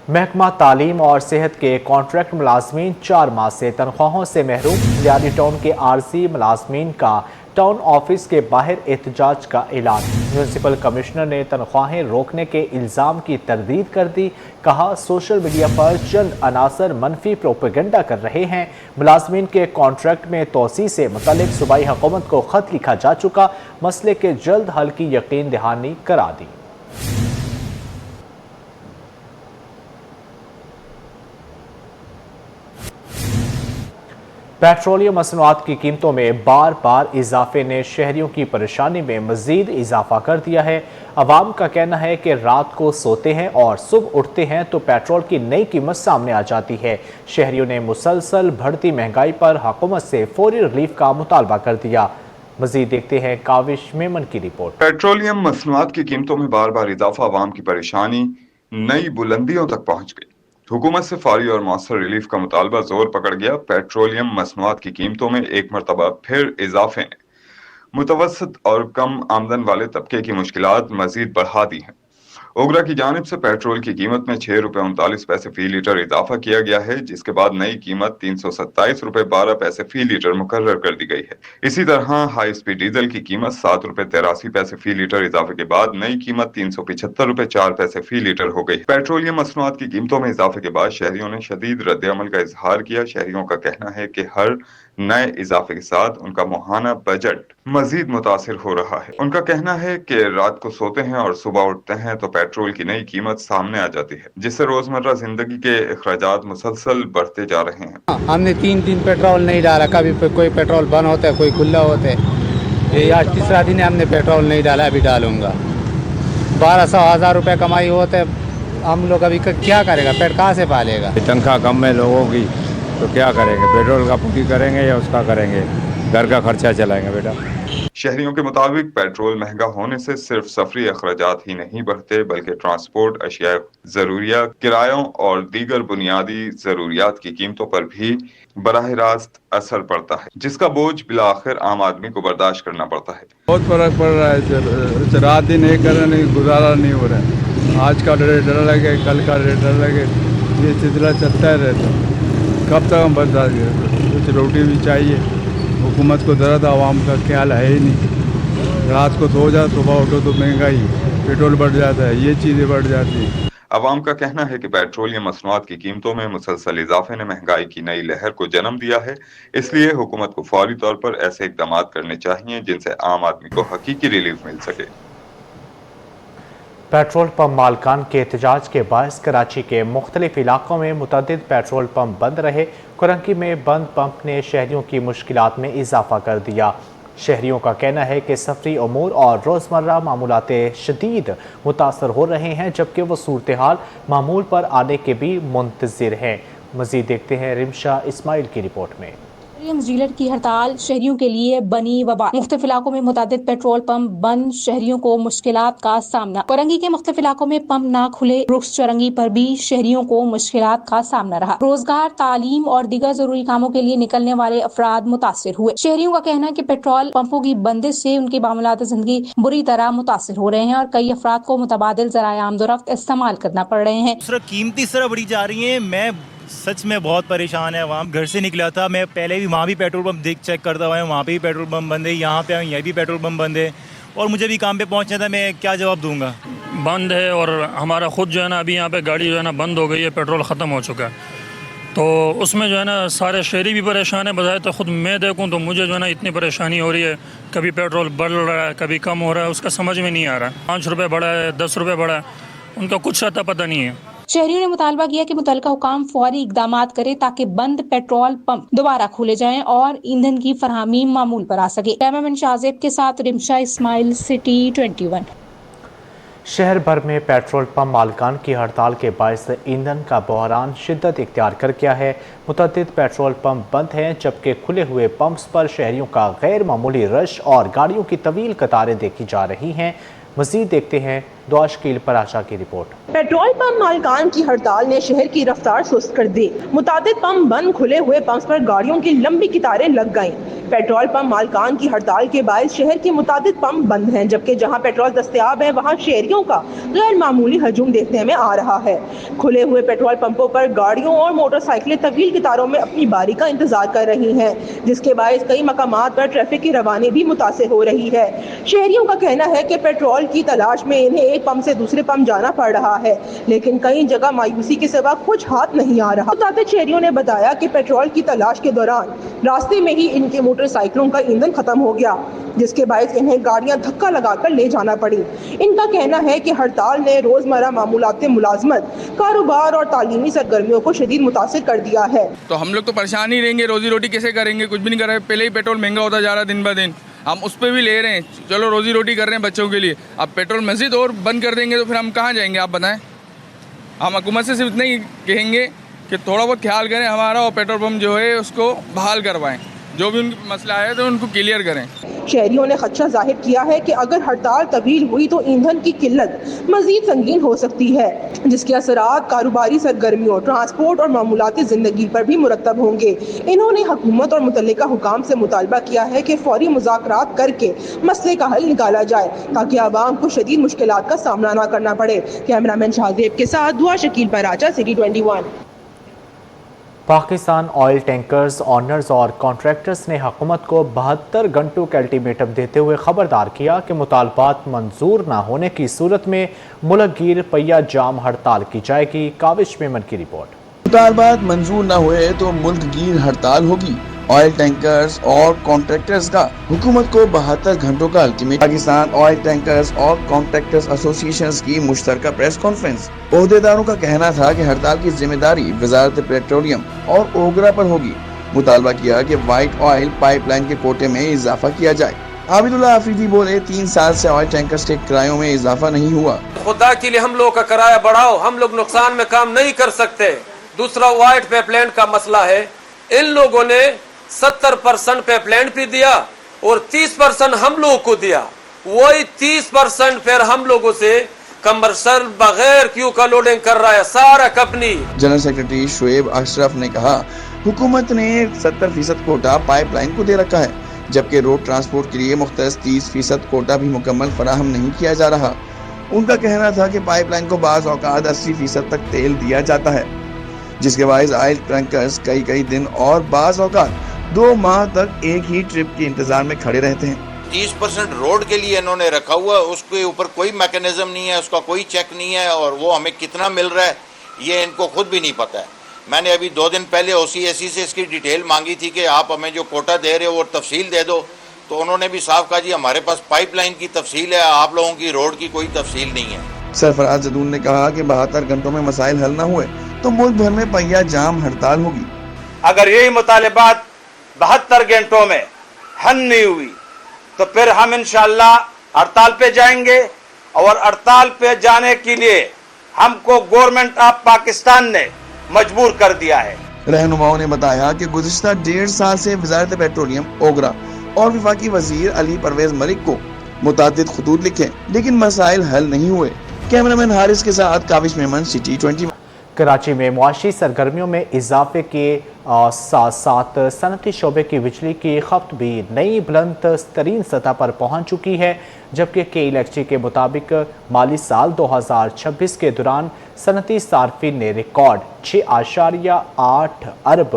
محکمہ تعلیم اور صحت کے کانٹریکٹ ملازمین 4 ماہ سے تنخواہوں سے محروم۔ لیاری ٹاؤن کے عارضی ملازمین کا ٹاؤن آفس کے باہر احتجاج کا اعلان۔ میونسپل کمشنر نے تنخواہیں روکنے کے الزام کی تردید کر دی۔ کہا سوشل میڈیا پر چند عناصر منفی پروپیگنڈا کر رہے ہیں۔ ملازمین کے کانٹریکٹ میں توسیع سے متعلق صوبائی حکومت کو خط لکھا جا چکا، مسئلے کے جلد حل کی یقین دہانی کرا دی۔ پیٹرولیم مصنوعات کی قیمتوں میں بار بار اضافے نے شہریوں کی پریشانی میں مزید اضافہ کر دیا ہے۔ عوام کا کہنا ہے کہ رات کو سوتے ہیں اور صبح اٹھتے ہیں تو پیٹرول کی نئی قیمت سامنے آ جاتی ہے۔ شہریوں نے مسلسل بڑھتی مہنگائی پر حکومت سے فوری ریلیف کا مطالبہ کر دیا۔ مزید دیکھتے ہیں کاوش میمن کی رپورٹ۔ پیٹرولیم مصنوعات کی قیمتوں میں بار بار اضافہ عوام کی پریشانی نئی بلندیوں تک پہنچ گئی۔ حکومت سے فوری اور مؤثر ریلیف کا مطالبہ زور پکڑ گیا۔ پیٹرولیم مصنوعات کی قیمتوں میں ایک مرتبہ پھر اضافے نے متوسط اور کم آمدن والے طبقے کی مشکلات مزید بڑھا دی ہیں۔ اوگرا کی جانب سے پیٹرول کی قیمت میں 6 روپے 39 پیسے فی لیٹر اضافہ کیا گیا ہے، جس کے بعد نئی قیمت 327 روپے 12 پیسے فی لیٹر مقرر کر دی گئی ہے۔ اسی طرح ہائی سپیڈ ڈیزل کی قیمت 7 روپے 83 پیسے فی لیٹر اضافے کے بعد نئی قیمت 375 روپے 4 پیسے فی لیٹر ہو گئی۔ پیٹرولیم مصنوعات کی قیمتوں میں اضافے کے بعد شہریوں نے شدید رد عمل کا اظہار کیا۔ شہریوں کا کہنا ہے کہ ہر نئے اضافے کے ساتھ ان کا ماہانہ بجٹ مزید متاثر ہو رہا ہے۔ ان کا کہنا ہے کہ رات کو سوتے ہیں اور صبح اٹھتے ہیں تو پیٹرول کی نئی قیمت سامنے آ جاتی ہے، جس سے روزمرہ زندگی کے اخراجات مسلسل بڑھتے جا رہے ہیں۔ ہم نے 3 دن پیٹرول نہیں ڈالا، کبھی کوئی پیٹرول بند ہوتا ہے، کوئی کھلا ہوتا ہے۔ یہ آج تیسرا دن ہے ہم نے پیٹرول نہیں ڈالا، ابھی ڈالوں گا۔ 1200-1000 روپے کمائی ہوتے ہے، ہم لوگ ابھی کیا کرے گا؟ پیٹ کہاں سے پالے گا؟ تنخواہ کم ہے لوگوں کی تو کیا کریں گے؟ پیٹرول کا پوری کریں گے یا اس کا کریں گے؟ گھر کا خرچہ چلائیں گے بیٹا۔ شہریوں کے مطابق پیٹرول مہنگا ہونے سے صرف سفری اخراجات ہی نہیں بڑھتے بلکہ ٹرانسپورٹ، اشیاء ضروریہ، کرایوں اور دیگر بنیادی ضروریات کی قیمتوں پر بھی براہ راست اثر پڑتا ہے، جس کا بوجھ بالآخر عام آدمی کو برداشت کرنا پڑتا ہے۔ بہت فرق پڑ رہا ہے، رات دن ایک کرنا نہیں، گزارا نہیں ہو رہا ہے۔ آج کا ریٹ ڈر لگے، کل کا ریٹ ڈر لگے، یہ سلسلہ چلتا ہے رہتا ہے۔ کب تک ہم برداشت کریں؟ کچھ روٹی بھی چاہیے۔ حکومت کو درد عوام کا خیال ہے ہی نہیں۔ رات کو سو جا، صبح اٹھو تو مہنگائی، پیٹرول بڑھ جاتا ہے، یہ چیزیں بڑھ جاتی ہیں۔ عوام کا کہنا ہے کہ پیٹرولیم مصنوعات کی قیمتوں میں مسلسل اضافے نے مہنگائی کی نئی لہر کو جنم دیا ہے، اس لیے حکومت کو فوری طور پر ایسے اقدامات کرنے چاہیے جن سے عام آدمی کو حقیقی ریلیف مل سکے۔ پیٹرول پمپ مالکان کے احتجاج کے باعث کراچی کے مختلف علاقوں میں متعدد پیٹرول پمپ بند رہے۔ کرنکی میں بند پمپ نے شہریوں کی مشکلات میں اضافہ کر دیا۔ شہریوں کا کہنا ہے کہ سفری امور اور روزمرہ معمولات شدید متاثر ہو رہے ہیں، جبکہ وہ صورتحال معمول پر آنے کے بھی منتظر ہیں۔ مزید دیکھتے ہیں رمشا اسماعیل کی رپورٹ میں۔ ڈیلر کی ہڑتال شہریوں کے لیے بنی وبا۔ مختلف علاقوں میں متعدد پیٹرول پمپ بند، شہریوں کو مشکلات کا سامنا۔ کرنگی کے مختلف علاقوں میں پمپ نہ کھلے، رخص چرنگی پر بھی شہریوں کو مشکلات کا سامنا رہا۔ روزگار، تعلیم اور دیگر ضروری کاموں کے لیے نکلنے والے افراد متاثر ہوئے۔ شہریوں کا کہنا ہے کہ پیٹرول پمپوں کی بندش سے ان کی معاملات زندگی بری طرح متاثر ہو رہے ہیں اور کئی افراد کو متبادل ذرائع آمد و رفت استعمال کرنا پڑ رہے ہیں۔ قیمتی طرح بڑھی جا رہی ہیں۔ میں سچ میں بہت پریشان ہے عوام۔ گھر سے نکلا تھا میں پہلے بھی، وہاں بھی پیٹرول پمپ چیک کرتا ہوا ہے، وہاں پہ بھی پیٹرول پمپ بند ہے، یہاں پہ یہاں بھی پیٹرول پمپ بند ہے، اور مجھے بھی کام پہ پہنچنا تھا، میں کیا جواب دوں گا؟ بند ہے، اور ہمارا خود جو ہے نا ابھی یہاں پہ گاڑی جو ہے نا بند ہو گئی ہے، پیٹرول ختم ہو چکا ہے، تو اس میں جو ہے نا سارے شہری بھی پریشان ہیں۔ بظاہر تو خود میں دیکھوں تو مجھے جو ہے نا اتنی پریشانی ہو رہی ہے، کبھی پیٹرول بڑھ رہا ہے، کبھی کم ہو رہا ہے، اس کا سمجھ میں نہیں آ رہا ہے۔ 5 روپے بڑھا ہے، 10 روپے بڑھا ہے، ان کا کچھ اتا پتہ نہیں ہے۔ شہریوں نے مطالبہ کیا کہ متعلقہ حکام فوری اقدامات کرے تاکہ بند پیٹرول پمپ دوبارہ کھولے جائیں اور ایندھن کی فراہمی معمول پر آ سکے۔ کیمرامین شاہزیب کے ساتھ رمشا اسماعیل، سٹی 21۔ شہر بھر میں پیٹرول پمپ مالکان کی ہڑتال کے باعث ایندھن کا بحران شدت اختیار کر گیا ہے۔ متعدد پیٹرول پمپ بند ہیں، جبکہ کھلے ہوئے پمپس پر شہریوں کا غیر معمولی رش اور گاڑیوں کی طویل قطاریں دیکھی جا رہی ہیں۔ مزید دیکھتے ہیں दुआ शकील पराशा की रिपोर्ट। पेट्रोल पंप मालिकान की हड़ताल ने शहर की रफ्तार सुस्त कर दी। मुतादिद पंप बंद, खुले हुए पंप पर गाड़ियों की लंबी कतारें लग गईं। पेट्रोल पंप मालिकान की हड़ताल के बायस शहर के मुतादिद पंप बंद हैं, जबकि जहां पेट्रोल दस्तयाब है वहां शहरियों का गैर मामूली हजूम देखने में आ रहा है। खुले हुए पेट्रोल पंपों पर गाड़ियों और मोटरसाइकिलें तवील कतारों में अपनी बारी का इंतजार कर रही हैं, जिसके बायस कई मकामात पर ट्रैफिक की रवानी भी मुतासिर हो रही है। शहरियों का कहना है कि पेट्रोल की तलाश में इन्हें एक पंप से दूसरे पंप जाना पड़ रहा है, लेकिन कई जगह मायूसी के सिवा कुछ हाथ नहीं आ रहा। मुताबिक शहरियों ने बताया कि पेट्रोल की तलाश के दौरान रास्ते में ही इनके मोटरसाइकिलों का ईंधन खत्म हो गया, जिसके बायस इन्हें गाड़ियां धक्का लगाकर ले जाना पड़ी। इनका कहना है कि हड़ताल ने रोजमर्रा मामूलात मुलाजमत, कारोबार और तालीमी सरगर्मियों को शदीद मुतासिर कर दिया है। तो हम लोग तो परेशान ही रहेंगे, रोजी रोटी कैसे करेंगे, कुछ भी नहीं कर रहे। पहले ही पेट्रोल महंगा होता जा रहा है दिन ब दिन, हम उस पर भी ले रहे हैं, चलो रोजी रोटी कर रहे हैं बच्चों के लिए। अब पेट्रोल मस्जिद और बंद कर देंगे तो फिर हम कहाँ जाएंगे, आप बताएं। हम हुकूमत से सिर्फ इतना ही कहेंगे कि थोड़ा बहुत ख्याल करें हमारा, और पेट्रोल पंप जो है उसको बहाल करवाएं, जो भी उनका मसला है तो उनको क्लियर करें। शहरियों ने खदशा जाहिर किया है कि अगर हड़ताल तवील हुई तो ईंधन की किल्लत मजीद संगीन हो सकती है, जिसके असरात कारोबारी सरगर्मियों, ट्रांसपोर्ट और मामूलाती जिंदगी पर भी मुरतब होंगे। इन्होंने हुकूमत और मुतल्लिका हुकाम से मुतालबा किया है कि फौरी मुज़ाकरात करके मसले का हल निकाला जाए, ताकि आवाम को शदीद मुश्किलात का सामना न करना पड़े। कैमरामैन शाहजेब के साथ दुआ Shakeel Paracha, city 21। Pakistan oil tankers honours और कॉन्ट्रैक्टर्स ने हुकूमत को 72 घंटों का अल्टीमेटम देते हुए खबरदार किया कि मुतालबात मंजूर न होने की सूरत में मुल्क गिर पहिया जाम हड़ताल की जाएगी। काविश मेमन की रिपोर्ट। मुतालबात मंजूर न हुए तो मुल्क गिर हड़ताल होगी। ऑयल टैंकर्स और कॉन्ट्रैक्टर्स का हुकूमत को 72 घंटों का अल्टीमेट। पाकिस्तान ऑयल टैंकर्स और कॉन्ट्रैक्टर्स एसोसिएशन की मुश्तरका प्रेस कॉन्फ्रेंस। ओहदेदारों का कहना था कि हड़ताल की जिम्मेदारी वजारत पेट्रोलियम और ओगरा पर होगी। मुतालबा किया कि व्हाइट ऑयल पाइपलाइन के कोटे में इजाफा किया जाए। आबिदुल्लाह अफरीदी बोले, 3 साल से ऑयल टैंकर्स के किरायों में इजाफा नहीं हुआ। खुदा के लिए हम लोग का किराया बढ़ाओ, हम लोग नुकसान में काम नहीं कर सकते। दूसरा व्हाइट पाइपलाइन का मसला है, इन लोगों ने 70% पाइपलाइन भी दिया और 30% हम लोगों को दिया। वही 30% फिर हम लोगों से कमर्शियल बगैर क्यू का लोडिंग कर रहा है सारा company. General secretary Shoaib Ashraf ने कहा, हुकूमत ने 70% कोटा पाइपलाइन को दे रखा है, जबकि रोड ट्रांसपोर्ट के लिए मुख्तस 30% कोटा भी मुकम्मल फराहम नहीं किया जा रहा। उनका कहना था कि पाइपलाइन को बाज़ औक़ात 80% तक तेल दिया जाता है, जिसके बायस ऑयल टैंकर्स कई दिन और बाज़ औक़ात 2 माह तक एक ही ट्रिप के इंतजार में खड़े रहते हैं। 30% रोड के लिए इन्होंने रखा हुआ, उसके ऊपर कोई मैकेनिज्म नहीं है, उसका कोई चेक नहीं है, और वो हमें कितना मिल रहा है ये इनको खुद भी नहीं पता है। मैंने अभी 2 दिन पहले OCSC से इसकी डिटेल मांगी थी कि आप हमें जो कोटा दे रहे हो वो तफसील दे दो, तो उन्होंने भी साफ कहा, जी हमारे पास पाइपलाइन की तफसील है, आप लोगों की रोड की कोई तफसील नहीं है। सरफराज जदून ने कहा कि 72 घंटों में मसाइल हल न हुए तो मुल्क भर में पहिया जाम हड़ताल होगी। अगर यही मुतालिबात 72 घंटों में हल नहीं हुई तो फिर हम इंशाअल्लाह हड़ताल पे जाएंगे, और हड़ताल पे जाने के लिए हमको गवर्नमेंट ऑफ पाकिस्तान ने मजबूर कर दिया है। रहनुमाओं ने बताया कि गुज़िश्ता 1.5 साल से वजारत पेट्रोलियम ओगरा और वफाकी वजीर अली परवेज मलिक को मुतादिद खतूत लिखे, लेकिन मसाइल हल नहीं हुए। कैमरामैन हारिस के साथ काविश मेमन, सिटी 21। कराची में मुआशी सरगर्मियों में इजाफे के साथ साथ सनती शोबे की बिजली की खपत भी नई बुलंद तरीन सतह पर पहुँच चुकी है, जबकि KELCT के मुताबिक माली साल 2026 के दौरान सनती सार्फिन ने रिकॉर्ड 6.8 अरब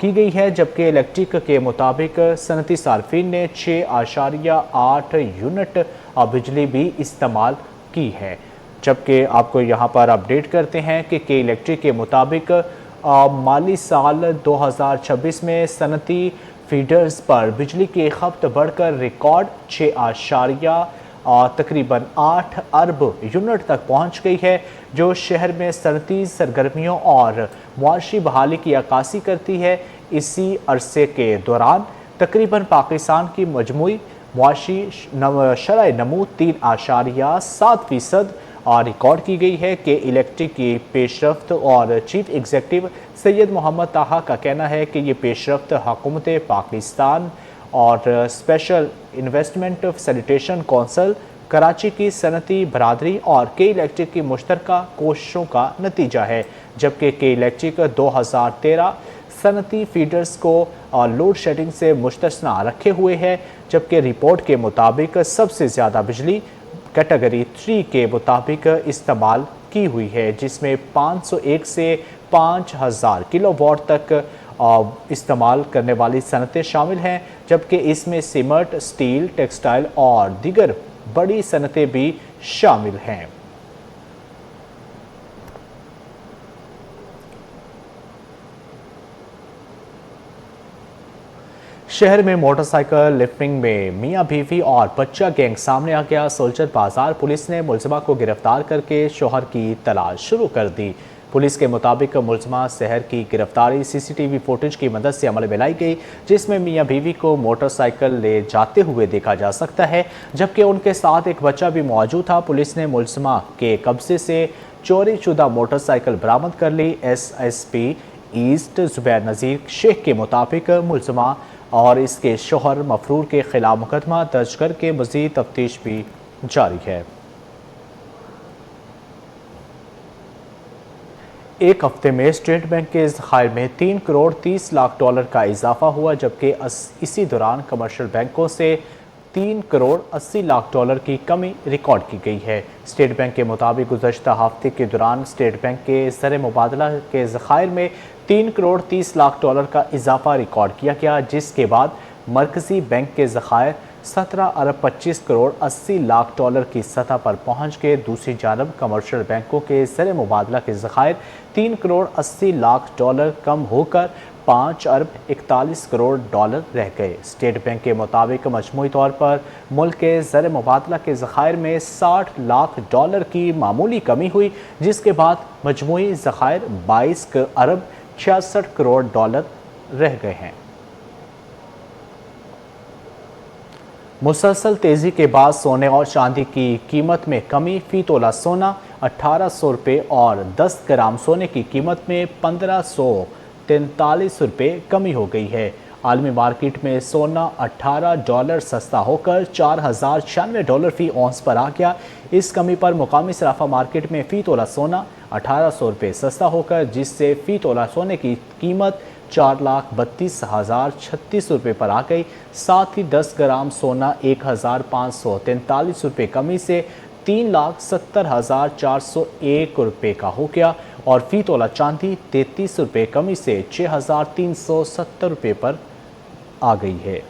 की गई है, जबकि इलेक्ट्रिक के मुताबिक सनती सार्फिन ने 6.8 यूनिट बिजली भी इस्तेमाल की है। जबकि आपको यहाँ पर अपडेट करते हैं कि KELCT के मुताबिक माली साल 2026 में सनती फीडर्स पर बिजली की खपत बढ़कर रिकॉर्ड 6 तकरीबन 8 अरब यूनिट तक पहुँच गई है, जो शहर में सनती सरगर्मियों और मुआशी बहाली की अक्कासी करती है। इसी अरसे के दौरान तकरीबन पाकिस्तान की मजमूई मुआशी शरह नमू 3.7% रिकॉर्ड की गई है। KELCT की पेशरफ्त और चीफ एग्जीक्यूटिव सैयद मोहम्मद ताहा का कहना है कि ये पेशरफ्त हुकूमत पाकिस्तान और special investment facilitation council Karachi की सनती बरादरी और के इलेक्ट्रिक की मुश्तरका कोशिशों का नतीजा है, जबकि के इलेक्ट्रिक 2013 सनती फीडर्स को लोड शेडिंग से मुस्तस्ना रखे हुए है, जबकि रिपोर्ट के मुताबिक सबसे ज़्यादा बिजली कैटेगरी 3 के मुताबिक इस्तेमाल की हुई है, जिसमें 501 से 5000 किलोवाट तक इस्तेमाल करने वाली सनतें शामिल हैं, जबकि इसमें सीमेंट, स्टील, टेक्सटाइल और दीगर बड़ी सनतें भी शामिल हैं। शहर में मोटरसाइकिल लिफ्टिंग में मियां बीवी और बच्चा गैंग सामने आ गया। सोल्जर बाजार पुलिस ने मुलजिमा को गिरफ्तार करके शोहर की तलाश शुरू कर दी। पुलिस के मुताबिक मुलजिमा शहर की गिरफ्तारी सीसीटीवी फुटेज की मदद से अमल में लाई गई, जिसमें मियां बीवी को मोटरसाइकिल ले जाते हुए देखा जा सकता है, जबकि उनके साथ एक बच्चा भी मौजूद था। पुलिस ने मुलजिमा के कब्जे से चोरी शुदा मोटरसाइकिल बरामद कर ली। SSP ईस्ट जुबैर नज़ीर शेख के मुताबिक मुलजिमा और इसके शोहर मफरूर के खिलाफ मुकदमा दर्ज करके मज़ीद तफ्तीश भी जारी है। एक हफ्ते में स्टेट बैंक के ज़खायर में 3 करोड़ 30 लाख डॉलर का इजाफा हुआ, जबकि इसी दौरान कमर्शियल बैंकों से 3 करोड़ 80 लाख डॉलर की कमी रिकॉर्ड की गई है। स्टेट बैंक के मुताबिक गुज़श्ता हफ्ते के दौरान स्टेट बैंक के ज़र मुबादला के ज़खायर में 3 करोड़ 30 लाख डॉलर का इजाफा रिकॉर्ड किया गया, जिसके बाद मरकज़ी बैंक के ज़खायर 17 अरब 25 करोड़ 80 लाख डॉलर की सतह पर पहुंच गए। दूसरी जानब कमर्शियल बैंकों के ज़र मुबादला के ज़खायर 3 करोड़ 80 लाख डॉलर कम होकर 5 अरब 41 करोड़ डॉलर रह गए। स्टेट बैंक के मुताबिक मजमूई तौर पर मुल्क के ज़र मुबादला के ज़खायर में 60 लाख डॉलर की मामूली कमी हुई, जिसके बाद मजमूई ज़खायर 22 अरब 66 करोड़ डॉलर रह गए हैं। मुसलसल तेज़ी के बाद सोने और चांदी की कीमत में कमी। फ़ी तोला सोना 1800 रुपये और 10 ग्राम सोने की कीमत में 1543 रुपये कमी हो गई है। आलमी मार्केट में सोना $18 सस्ता होकर $4096 फ़ी औंस पर आ गया। इस कमी पर मुकामी सराफा मार्केट में फ़ी तोला सोना 1800 रुपये सस्ता होकर, जिससे फ़ी तोला सोने की कीमत 4,32,036 रुपये पर आ गई। साथ ही 10 ग्राम सोना 1,543 रुपये कमी से 3,70,401 रुपये का हो गया और फ़ी तोला चांदी 33 रुपये कमी से 6,370 रुपये पर आ गई है।